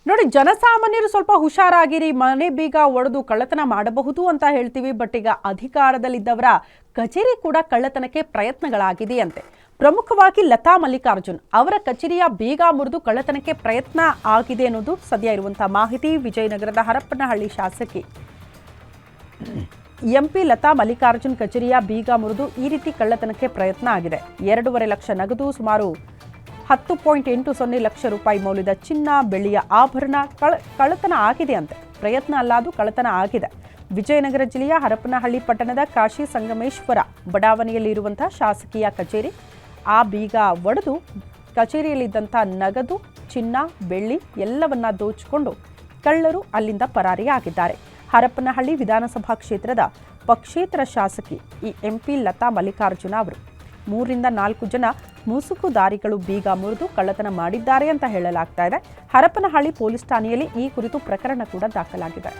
ನೋಡಿ, ಜನಸಾಮಾನ್ಯರು ಸ್ವಲ್ಪ ಹುಷಾರಾಗಿರಿ, ಮನೆ ಬೀಗ ಒಡೆದು ಕಳ್ಳತನ ಮಾಡಬಹುದು ಅಂತ ಹೇಳ್ತೀವಿ. ಬಟ್ ಈಗ ಅಧಿಕಾರದಲ್ಲಿದ್ದವರ ಕಚೇರಿ ಕೂಡ ಕಳ್ಳತನಕ್ಕೆ ಪ್ರಯತ್ನಗಳಾಗಿದೆಯಂತೆ. ಪ್ರಮುಖವಾಗಿ ಲತಾ ಮಲ್ಲಿಕಾರ್ಜುನ್ ಅವರ ಕಚೇರಿಯ ಬೀಗ ಮುರಿದು ಕಳ್ಳತನಕ್ಕೆ ಪ್ರಯತ್ನ ಆಗಿದೆ ಅನ್ನೋದು ಸದ್ಯ ಇರುವಂತಹ ಮಾಹಿತಿ. ವಿಜಯನಗರದ ಹರಪನಹಳ್ಳಿ ಶಾಸಕಿ ಎಂಪಿ ಲತಾ ಮಲ್ಲಿಕಾರ್ಜುನ್ ಕಚೇರಿಯ ಬೀಗ ಮುರಿದು ಈ ರೀತಿ ಕಳ್ಳತನಕ್ಕೆ ಪ್ರಯತ್ನ ಆಗಿದೆ. 2.5 ಲಕ್ಷ ನಗದು, ಸುಮಾರು 10.80 ಲಕ್ಷ ರೂಪಾಯಿ ಮೌಲ್ಯದ ಚಿನ್ನ, ಬೆಳ್ಳಿಯ ಆಭರಣ ಕಳ್ಳತನ ಆಗಿದೆ ಅಂತೆ. ಪ್ರಯತ್ನ ಅಲ್ಲ, ಅದು ಕಳ್ಳತನ ಆಗಿದೆ. ವಿಜಯನಗರ ಜಿಲ್ಲೆಯ ಹರಪನಹಳ್ಳಿ ಪಟ್ಟಣದ ಕಾಶಿ ಸಂಗಮೇಶ್ವರ ಬಡಾವಣೆಯಲ್ಲಿರುವಂತಹ ಶಾಸಕೀಯ ಕಚೇರಿ, ಆ ಬೀಗ ಒಡೆದು ಕಚೇರಿಯಲ್ಲಿದ್ದಂಥ ನಗದು, ಚಿನ್ನ, ಬೆಳ್ಳಿ ಎಲ್ಲವನ್ನ ದೋಚಿಕೊಂಡು ಕಳ್ಳರು ಅಲ್ಲಿಂದ ಪರಾರಿಯಾಗಿದ್ದಾರೆ. ಹರಪನಹಳ್ಳಿ ವಿಧಾನಸಭಾ ಕ್ಷೇತ್ರದ ಪಕ್ಷೇತರ ಶಾಸಕಿ ಈ ಎಂಪಿ ಲತಾ ಮಲ್ಲಿಕಾರ್ಜುನ ಅವರು 3ರಿಂದ 4 ಜನ ಮುಸುಕುದಾರಿಗಳು ಬೀಗ ಮುರಿದು ಕಳ್ಳತನ ಮಾಡಿದ್ದಾರೆ ಅಂತ ಹೇಳಲಾಗ್ತಾ ಇದೆ. ಹರಪನಹಳ್ಳಿ ಪೊಲೀಸ್ ಠಾಣೆಯಲ್ಲಿ ಈ ಕುರಿತು ಪ್ರಕರಣ ಕೂಡ ದಾಖಲಾಗಿದೆ.